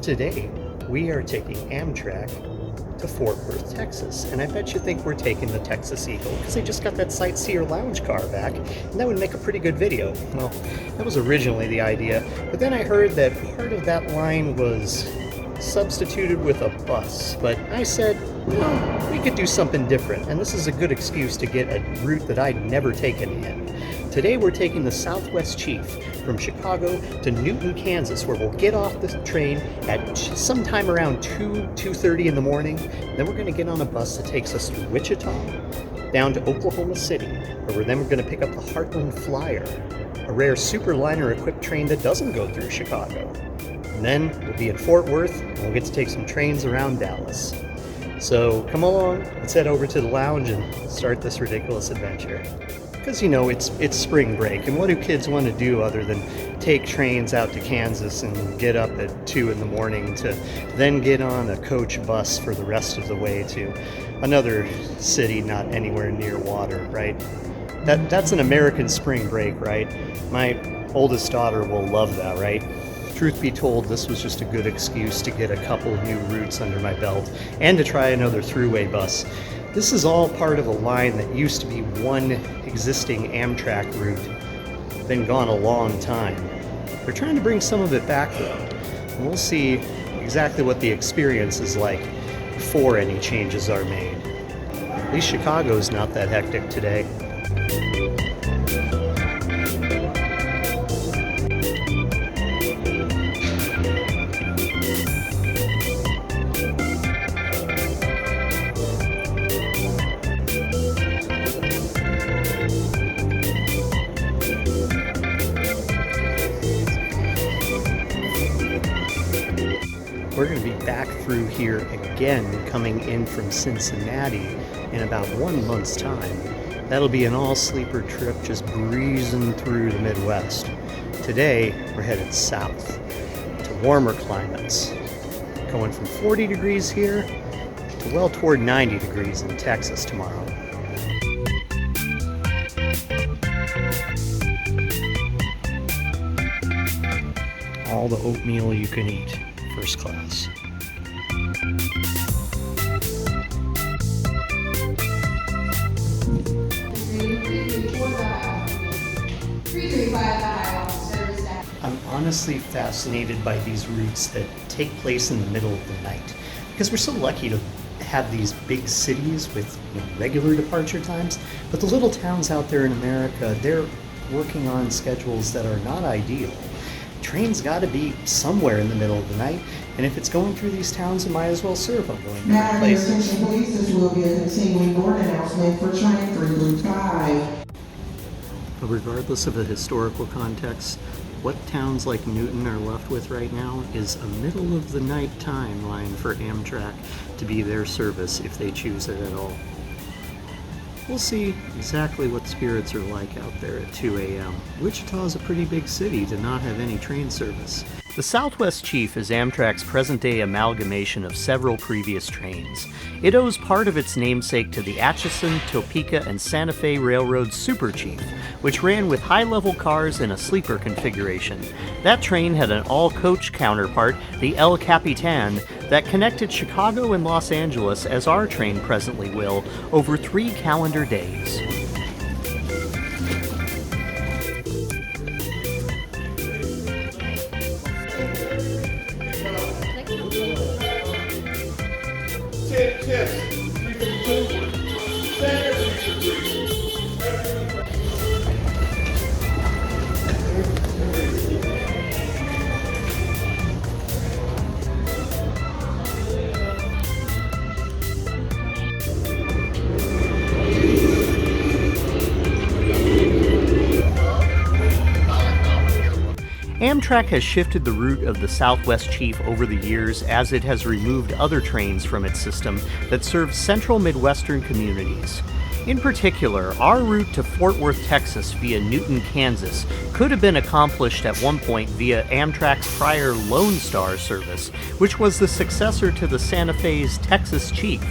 Today, we are taking Amtrak to Fort Worth, Texas, and I bet you think we're taking the Texas Eagle because they just got that Sightseer lounge car back, and that would make a pretty good video. Well, that was originally the idea, but then I heard that part of that line was substituted with a bus, but I said, well, we could do something different, and this is a good excuse to get a route that I'd never taken in. Today we're taking the Southwest Chief from Chicago to Newton, Kansas, where we'll get off the train at sometime around 2:30 in the morning. Then we're going to get on a bus that takes us through Wichita, down to Oklahoma City, where then we're going to pick up the Heartland Flyer, a rare superliner-equipped train that doesn't go through Chicago. And then we'll be in Fort Worth, and we'll get to take some trains around Dallas. So come along, let's head over to the lounge and start this ridiculous adventure. Because, you know, it's spring break, and what do kids want to do other than take trains out to Kansas and get up at 2 in the morning to then get on a coach bus for the rest of the way to another city not anywhere near water, right? That's an American spring break, right? My oldest daughter will love that, right? Truth be told, this was just a good excuse to get a couple new routes under my belt and to try another Thruway bus. This is all part of a line that used to be one existing Amtrak route. Been gone a long time. They're trying to bring some of it back though. And we'll see exactly what the experience is like before any changes are made. At least Chicago's not that hectic today. We're going to be back through here again, coming in from Cincinnati in about 1 month's time. That'll be an all-sleeper trip, just breezing through the Midwest. Today, we're headed south to warmer climates, going from 40 degrees here to well toward 90 degrees in Texas tomorrow. All the oatmeal you can eat. First class. I'm honestly fascinated by these routes that take place in the middle of the night because we're so lucky to have these big cities with regular departure times, but the little towns out there in America, they're working on schedules that are not ideal. Train's got to be somewhere in the middle of the night, and if it's going through these towns, it might as well serve them going to places. Attention please, this will be a continuing board announcement for train 335. But regardless of the historical context, what towns like Newton are left with right now is a middle of the night timeline for Amtrak to be their service if they choose it at all. We'll see exactly what spirits are like out there at 2 a.m. Wichita's a pretty big city to not have any train service. The Southwest Chief is Amtrak's present-day amalgamation of several previous trains. It owes part of its namesake to the Atchison, Topeka, and Santa Fe Railroad Super Chief, which ran with high-level cars in a sleeper configuration. That train had an all-coach counterpart, the El Capitan, that connected Chicago and Los Angeles, as our train presently will, over 3 calendar days. Amtrak has shifted the route of the Southwest Chief over the years as it has removed other trains from its system that serve central Midwestern communities. In particular, our route to Fort Worth, Texas via Newton, Kansas could have been accomplished at one point via Amtrak's prior Lone Star service, which was the successor to the Santa Fe's Texas Chief.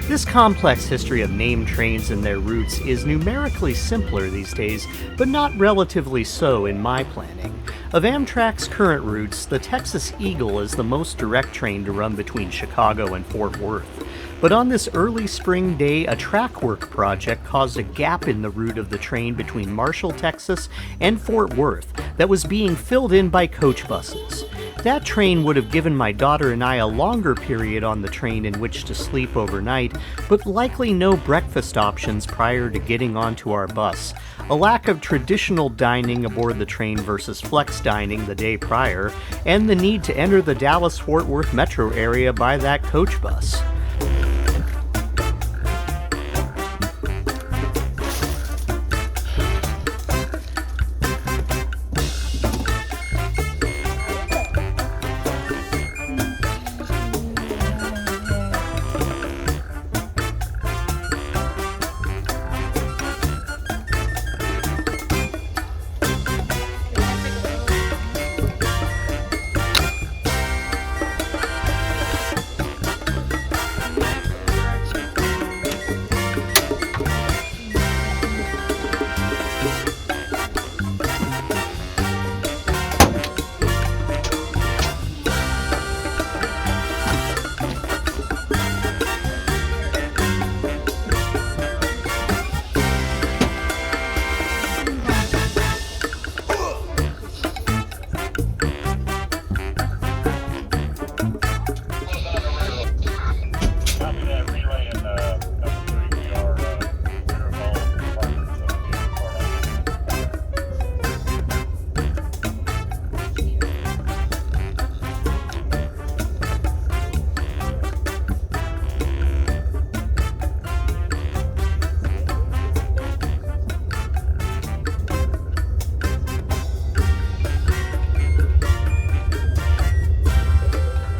This complex history of named trains and their routes is numerically simpler these days, but not relatively so in my planning. Of Amtrak's current routes, the Texas Eagle is the most direct train to run between Chicago and Fort Worth. But on this early spring day, a track work project caused a gap in the route of the train between Marshall, Texas and Fort Worth that was being filled in by coach buses. That train would have given my daughter and I a longer period on the train in which to sleep overnight, but likely no breakfast options prior to getting onto our bus, a lack of traditional dining aboard the train versus flex dining the day prior, and the need to enter the Dallas-Fort Worth metro area by that coach bus.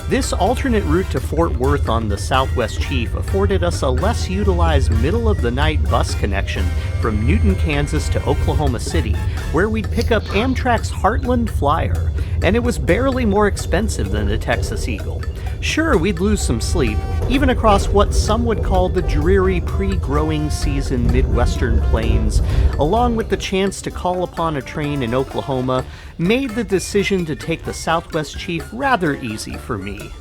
This alternate route to Fort Worth on the Southwest Chief afforded us a less utilized middle-of-the-night bus connection from Newton, Kansas to Oklahoma City, where we'd pick up Amtrak's Heartland Flyer, and it was barely more expensive than the Texas Eagle. Sure, we'd lose some sleep, even across what some would call the dreary pre-growing season Midwestern plains, along with the chance to call upon a train in Oklahoma, made the decision to take the Southwest Chief rather easy for me.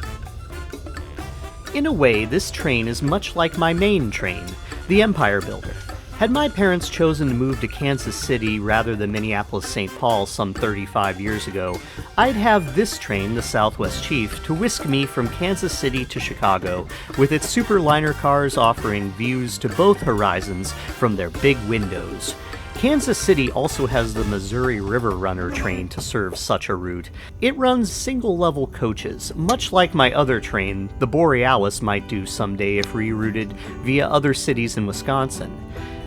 In a way, this train is much like my main train, the Empire Builder. Had my parents chosen to move to Kansas City rather than Minneapolis-St. Paul some 35 years ago, I'd have this train, the Southwest Chief, to whisk me from Kansas City to Chicago, with its superliner cars offering views to both horizons from their big windows. Kansas City also has the Missouri River Runner train to serve such a route. It runs single-level coaches, much like my other train, the Borealis, might do someday if rerouted via other cities in Wisconsin.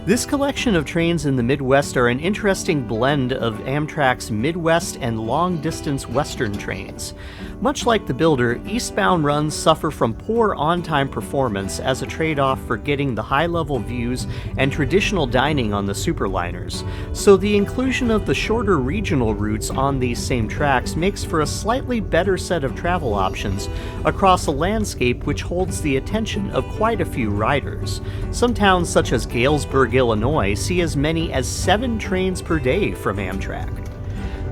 This collection of trains in the Midwest are an interesting blend of Amtrak's Midwest and long-distance Western trains. Much like the Builder, eastbound runs suffer from poor on-time performance as a trade-off for getting the high-level views and traditional dining on the superliners, so the inclusion of the shorter regional routes on these same tracks makes for a slightly better set of travel options across a landscape which holds the attention of quite a few riders. Some towns such as Galesburg, Illinois, see as many as 7 trains per day from Amtrak.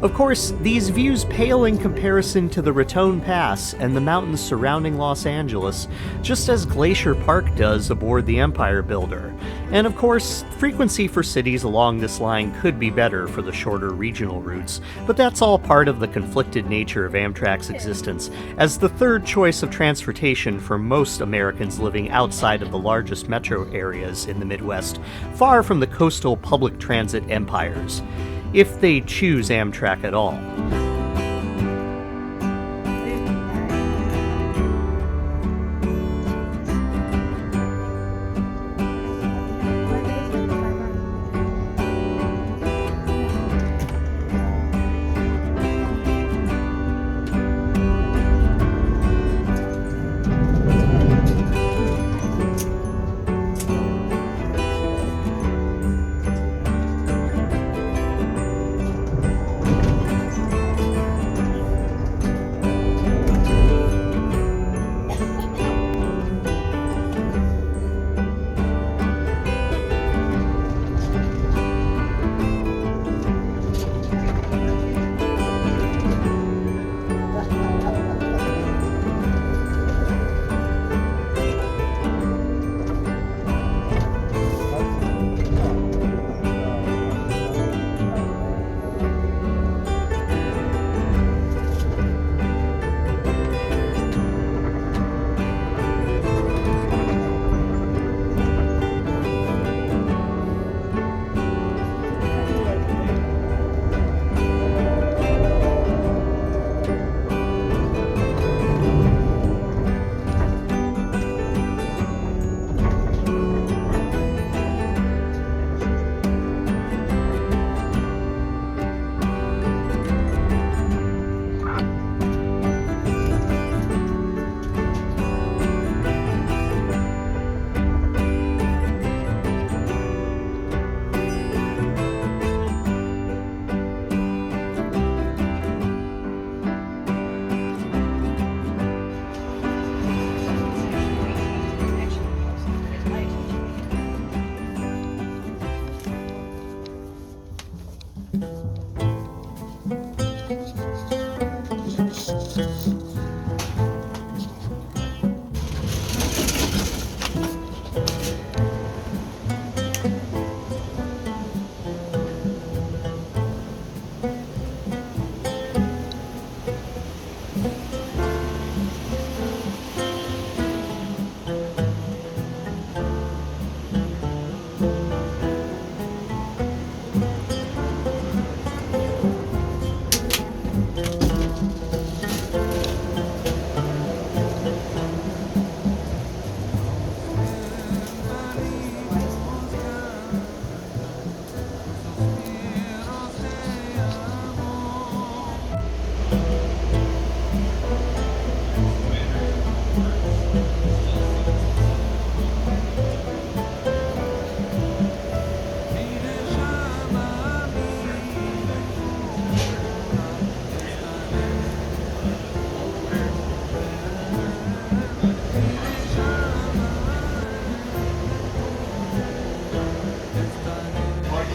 Of course, these views pale in comparison to the Raton Pass and the mountains surrounding Los Angeles, just as Glacier Park does aboard the Empire Builder. And of course, frequency for cities along this line could be better for the shorter regional routes, but that's all part of the conflicted nature of Amtrak's existence, as the third choice of transportation for most Americans living outside of the largest metro areas in the Midwest, far from the coastal public transit empires. If they choose Amtrak at all.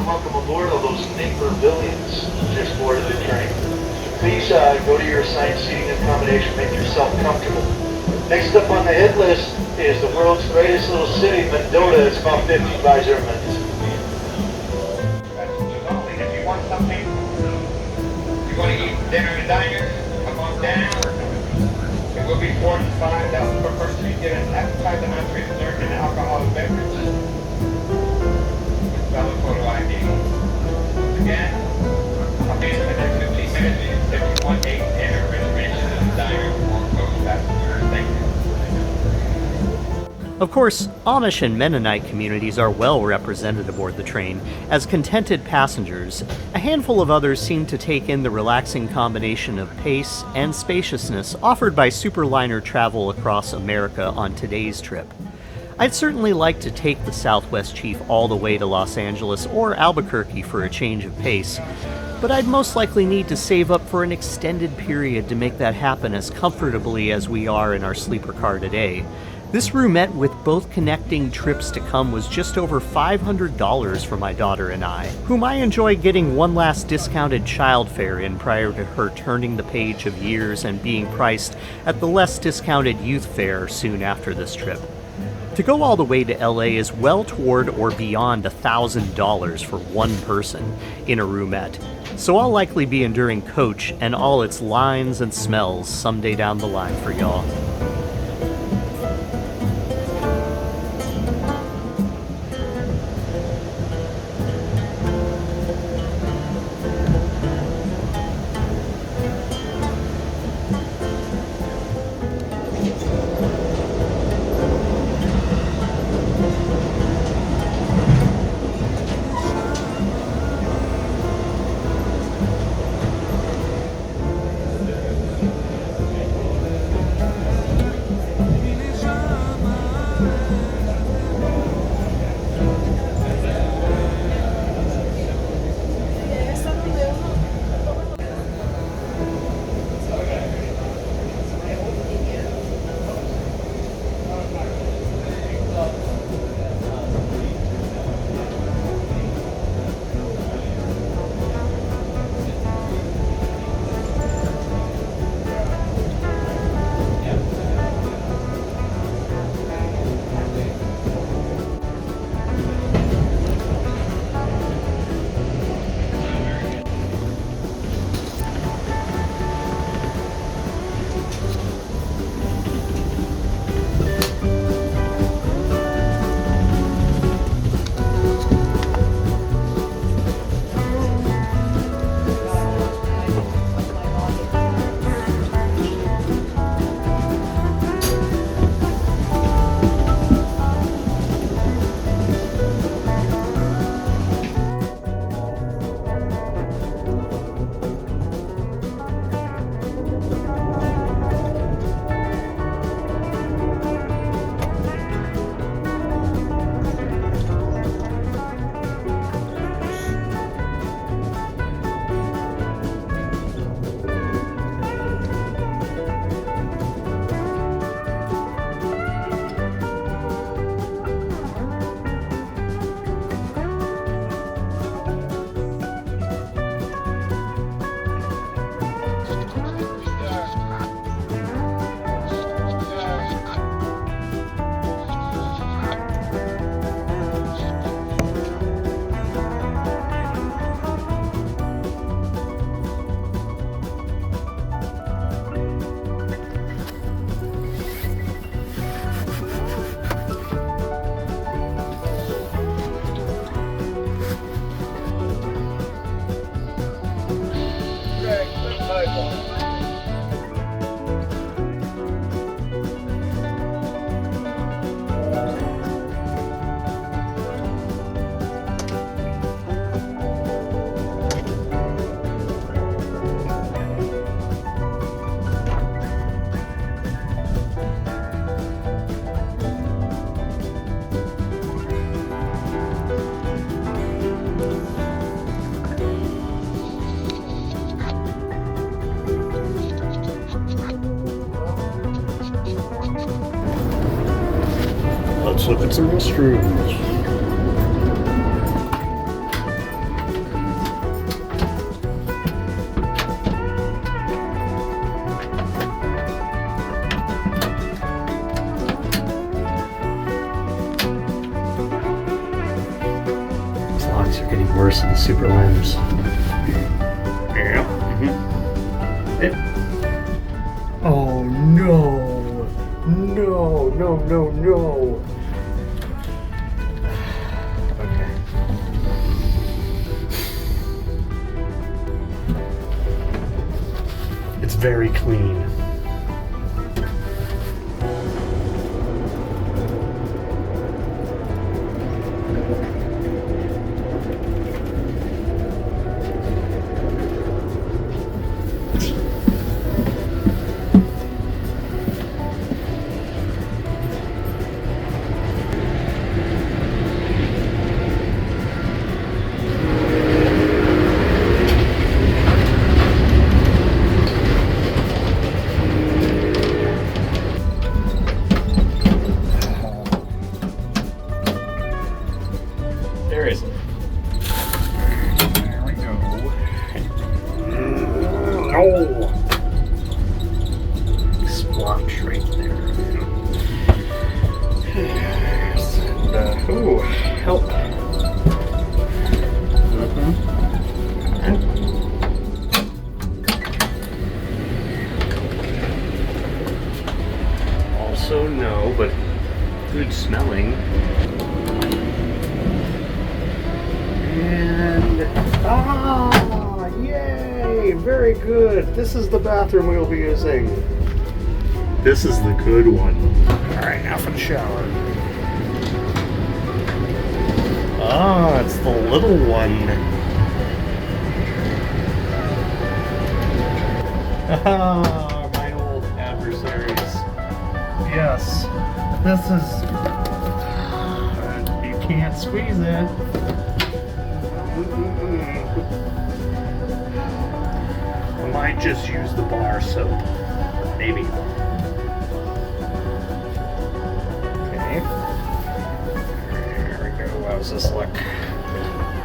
Welcome aboard all those neighborvillians just boarded the train. Please go to your assigned seating accommodation, make yourself comfortable. Next up on the hit list is the world's greatest little city, Mendota. It's about 50 Germans. If you want something, you're going to eat dinner in a diner, come on down. It will be $45 per person. You get an appetizer, entree, dessert, and alcoholic beverages. Valid photo ID. Again, I'll be in the next 15 minutes if you want a dinner reservation in the diner or coach passengers. Thank you. Of course, Amish and Mennonite communities are well represented aboard the train as contented passengers. A handful of others seem to take in the relaxing combination of pace and spaciousness offered by superliner travel across America on today's trip. I'd certainly like to take the Southwest Chief all the way to Los Angeles or Albuquerque for a change of pace, but I'd most likely need to save up for an extended period to make that happen as comfortably as we are in our sleeper car today. This roomette with both connecting trips to come was just over $500 for my daughter and I, whom I enjoy getting one last discounted child fare in prior to her turning the page of years and being priced at the less discounted youth fare soon after this trip. To go all the way to LA is well toward or beyond $1,000 for one person in a roomette, so I'll likely be enduring coach and all its lines and smells someday down the line for y'all. Let's look at some restrooms. These locks are getting worse in the super limbs. Yeah. Oh no! No, no, no, no. Okay. It's very clean. There is. There we go. Oh! Splotch right there. And, ooh, help. Also no, but good smelling. And yay! Very good. This is the bathroom we'll be using. This is the good one. Alright, now for the shower. Ah, it's the little one. Ah, my old adversaries. Yes, this is... you can't squeeze it. I might just use the bar soap. Maybe. Okay. There we go. How's this look?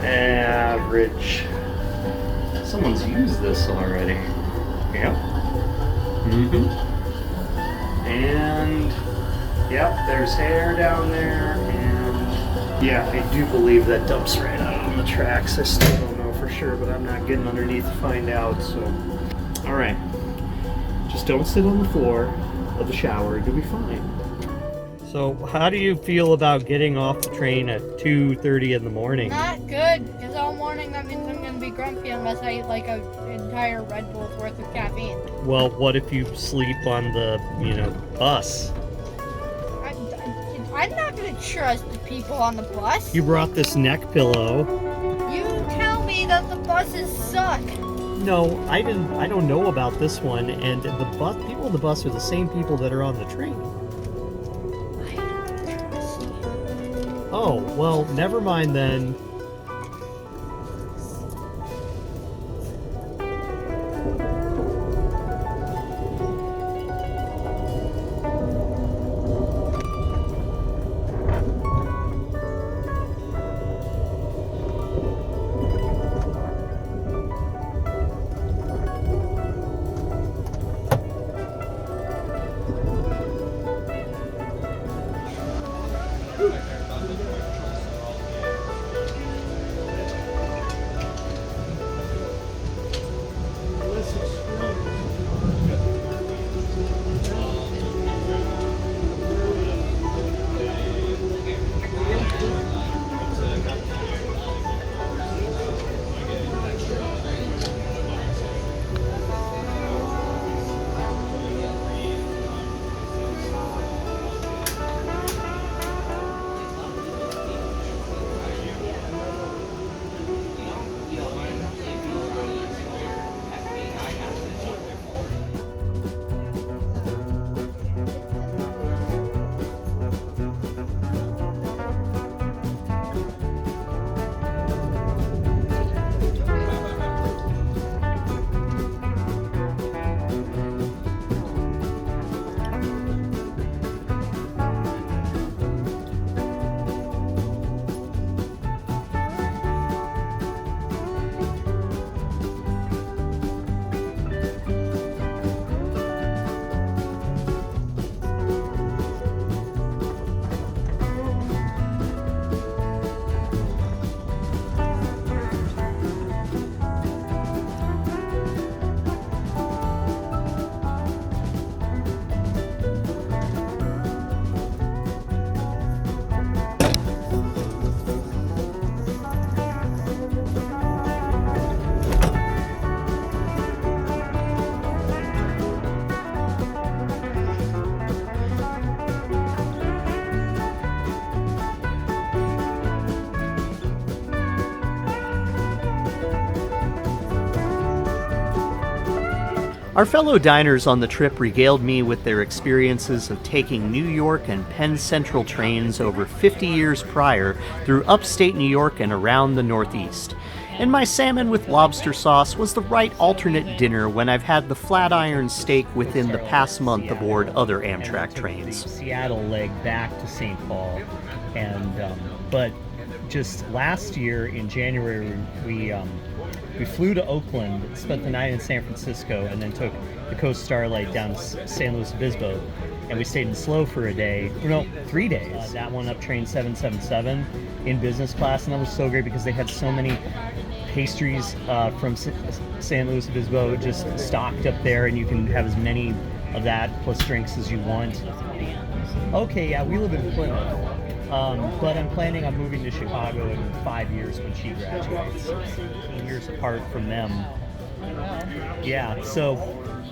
Average. Someone's used this already. Yep. And yep, there's hair down there, and yeah, I do believe that dumps right out on the tracks. I still don't know for sure, but I'm not getting underneath to find out, so. Alright. Just don't sit on the floor of the shower, you'll be fine. So, how do you feel about getting off the train at 2:30 in the morning? Not good, because all morning that means I'm going to be grumpy unless I eat like an entire Red Bull's worth of caffeine. Well, what if you sleep on the, bus? I'm not going to trust the people on the bus. You brought this neck pillow. You tell me that the buses suck. No, I didn't. I don't know about this one. And the people on the bus are the same people that are on the train. I don't trust you. Oh, well, never mind then. Listen. Our fellow diners on the trip regaled me with their experiences of taking New York and Penn Central trains over 50 years prior through upstate New York and around the Northeast. And my salmon with lobster sauce was the right alternate dinner when I've had the Flatiron steak within the past month aboard other Amtrak trains. Seattle leg back to St. Paul, but just last year in January we flew to Oakland, spent the night in San Francisco, and then took the Coast Starlight down to San Luis Obispo, and we stayed in SLO for a day. No, 3 days. That one up train 777 in business class, and that was so great because they had so many pastries from San Luis Obispo just stocked up there, and you can have as many of that plus drinks as you want. Okay, yeah, we live in Plymouth. But I'm planning on moving to Chicago in 5 years when she graduates. 18 years apart from them. Yeah, so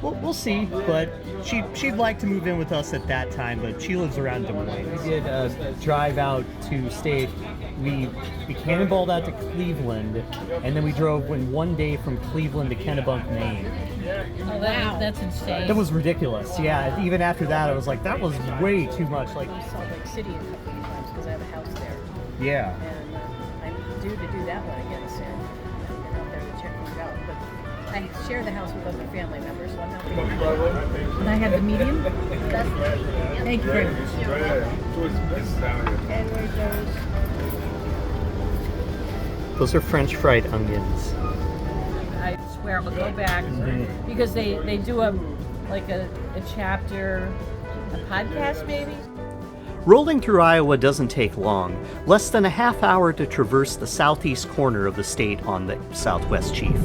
we'll see. But she'd like to move in with us at that time, but she lives around Des Moines. We did a drive out to stay. We cannonballed out to Cleveland, and then we drove in 1 day from Cleveland to Kennebunk, Maine. Oh, wow, that's insane. That was ridiculous. Yeah, even after that, I was like, that was way too much. Like Salt Lake City a couple of times because I have a house there. Yeah. And I'm due to do that one again soon. I've been out there to check things out. But I share the house with other family members, so I'm not being. And I have the medium. Thank you very much. Those are French fried onions. I swear I'll go back because they do a chapter, a podcast maybe. Rolling through Iowa doesn't take long, less than a half hour to traverse the southeast corner of the state on the Southwest Chief.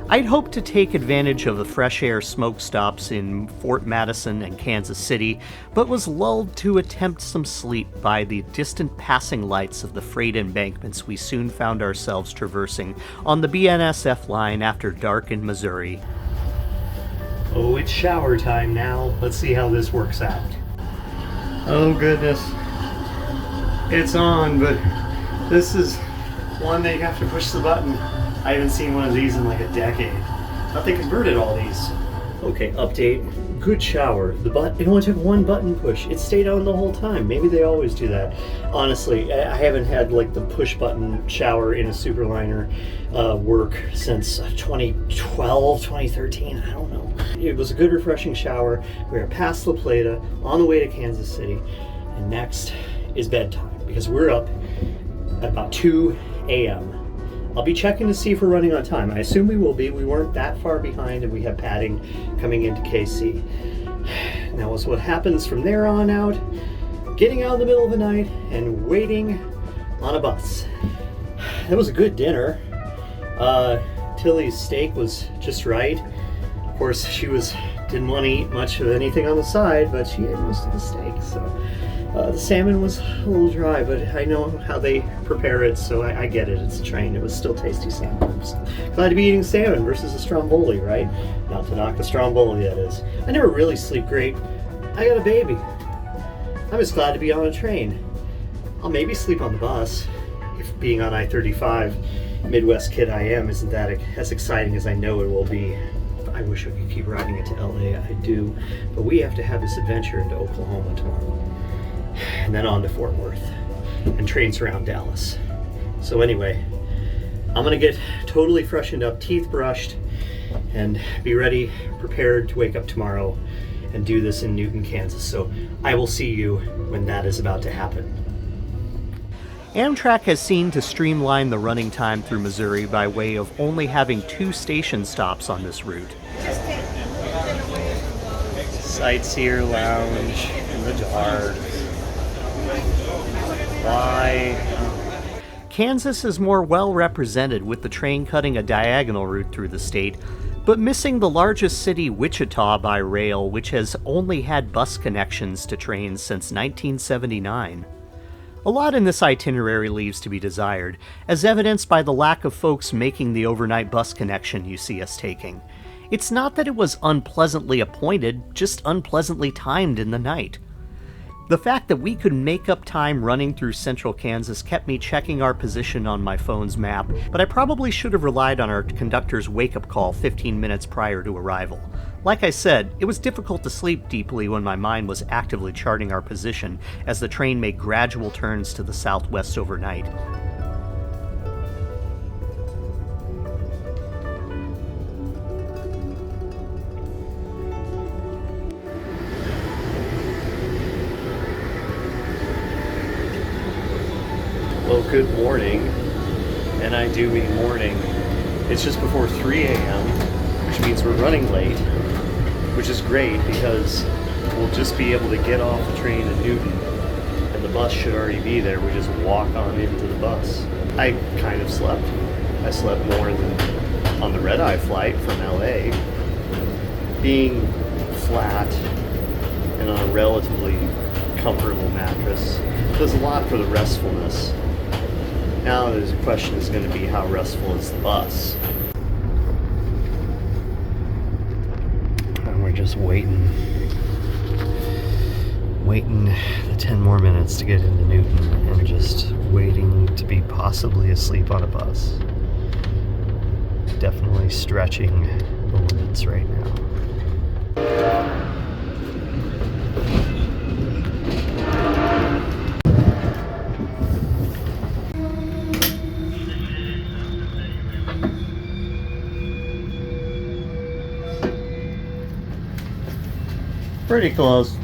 I'd hoped to take advantage of the fresh air smoke stops in Fort Madison and Kansas City, but was lulled to attempt some sleep by the distant passing lights of the freight embankments we soon found ourselves traversing on the BNSF line after dark in Missouri. Oh, it's shower time now. Let's see how this works out. Oh goodness. It's on, but this is one that you have to push the button. I haven't seen one of these in like a decade. Thought they converted all these. Okay, update. Good shower. It only took one button push. It stayed on the whole time. Maybe they always do that. Honestly, I haven't had like the push button shower in a Superliner work since 2012, 2013. I don't know. It was a good, refreshing shower. We are past La Plata, on the way to Kansas City, and next is bedtime because we're up at about 2 a.m. I'll be checking to see if we're running on time. I assume we will be. We weren't that far behind, and we have padding coming into KC. Now is what happens from there on out, getting out in the middle of the night and waiting on a bus. That was a good dinner. Tilly's steak was just right. Of course, she didn't want to eat much of anything on the side, but she ate most of the steak, so. The salmon was a little dry, but I know how they prepare it, so I get it. It's a train. It was still tasty salmon. I'm just glad to be eating salmon versus a stromboli, right? Not to knock the stromboli, that is. I never really sleep great. I got a baby. I'm just glad to be on a train. I'll maybe sleep on the bus. If being on I-35, Midwest kid I am, isn't that as exciting as I know it will be. I wish I could keep riding it to LA. I do. But we have to have this adventure into Oklahoma tomorrow. And then on to Fort Worth and trains around Dallas. So anyway, I'm gonna get totally freshened up, teeth brushed, and be ready, prepared to wake up tomorrow and do this in Newton, Kansas. So I will see you when that is about to happen. Amtrak has seen to streamline the running time through Missouri by way of only having 2 station stops on this route. Sightseer lounge in the dark. Why? Kansas is more well represented with the train cutting a diagonal route through the state, but missing the largest city, Wichita, by rail, which has only had bus connections to trains since 1979. A lot in this itinerary leaves to be desired, as evidenced by the lack of folks making the overnight bus connection you see us taking. It's not that it was unpleasantly appointed, just unpleasantly timed in the night. The fact that we could make up time running through central Kansas kept me checking our position on my phone's map, but I probably should have relied on our conductor's wake-up call 15 minutes prior to arrival. Like I said, it was difficult to sleep deeply when my mind was actively charting our position as the train made gradual turns to the southwest overnight. Well, good morning, and I do mean morning. It's just before 3 a.m., which means we're running late, which is great because we'll just be able to get off the train in Newton, and the bus should already be there. We just walk on into the bus. I kind of slept. I slept more than on the red-eye flight from LA. Being flat and on a relatively comfortable mattress does a lot for the restfulness. Now there's a question is going to be how restful is the bus. And we're just waiting the 10 more minutes to get into Newton and just waiting to be possibly asleep on a bus. Definitely stretching the limits right now. Pretty close.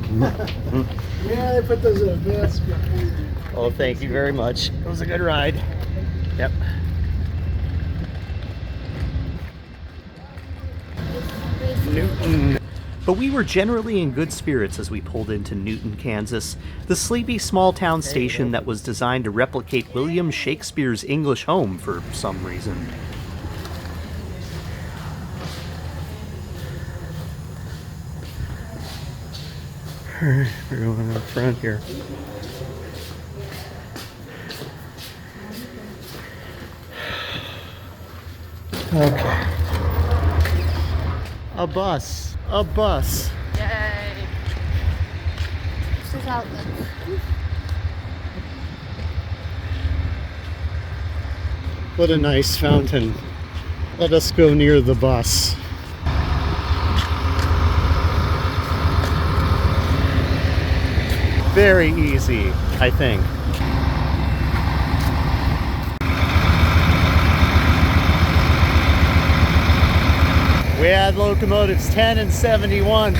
Yeah, they put those in advance. Oh, thank you very much. It was a good ride. Yep. Newton. But we were generally in good spirits as we pulled into Newton, Kansas, the sleepy small town station that was designed to replicate William Shakespeare's English home for some reason. Alright, we're going up front here. Okay. A bus. A bus. Yay. This is outlet. What a nice fountain. Let us go near the bus. Very easy, I think. We had locomotives 10 and 71.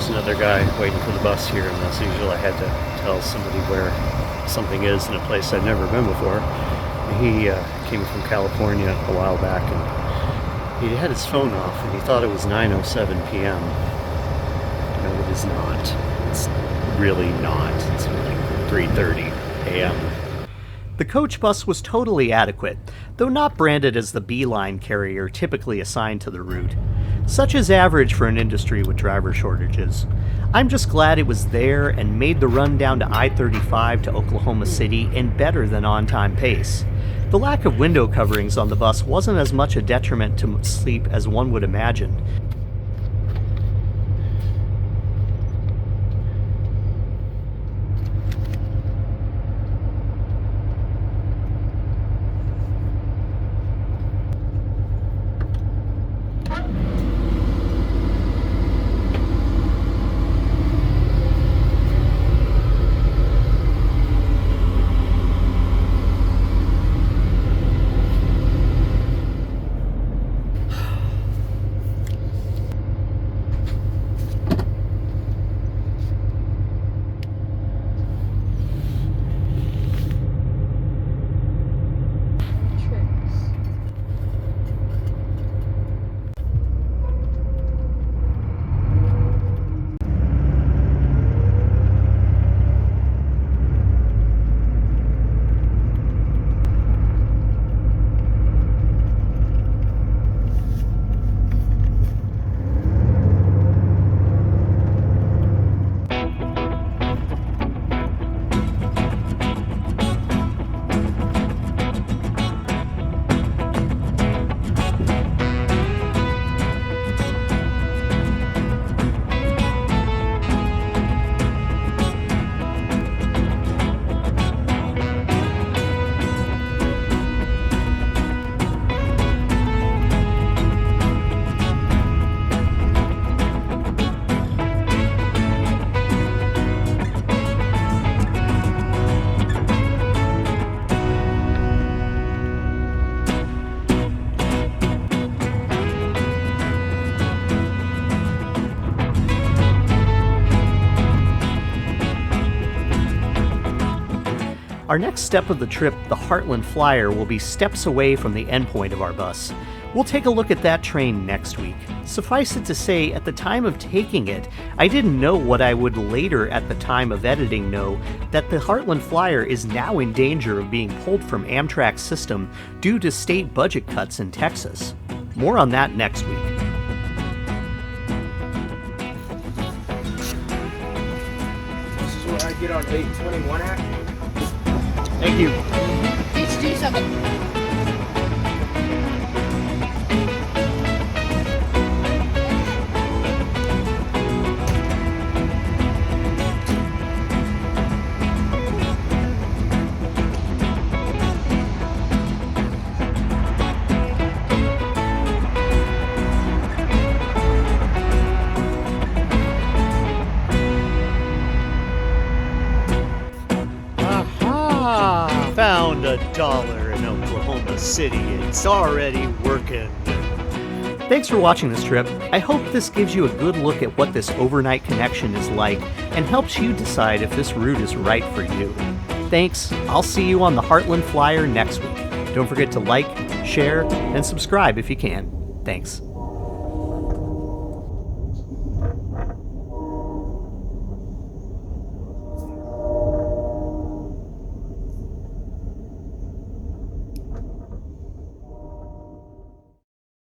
Another guy waiting for the bus here, and as usual I had to tell somebody where something is in a place I've never been before. He came from California a while back, and he had his phone off and he thought it was 9:07 p.m. No, it is not. It's really not. It's like 3:30 a.m. The coach bus was totally adequate, though not branded as the Beeline carrier typically assigned to the route. Such is average for an industry with driver shortages. I'm just glad it was there and made the run down to I-35 to Oklahoma City in better than on-time pace. The lack of window coverings on the bus wasn't as much a detriment to sleep as one would imagine. Our next step of the trip, the Heartland Flyer, will be steps away from the endpoint of our bus. We'll take a look at that train next week. Suffice it to say, at the time of taking it, I didn't know what I would later at the time of editing know, that the Heartland Flyer is now in danger of being pulled from Amtrak's system due to state budget cuts in Texas. More on that next week. This is where I get on 821 at. Thank you. Let's do something. Found $1 in Oklahoma City. It's already working. Thanks for watching this trip. I hope this gives you a good look at what this overnight connection is like and helps you decide if this route is right for you. Thanks. I'll see you on the Heartland Flyer next week. Don't forget to like, share, and subscribe if you can. Thanks.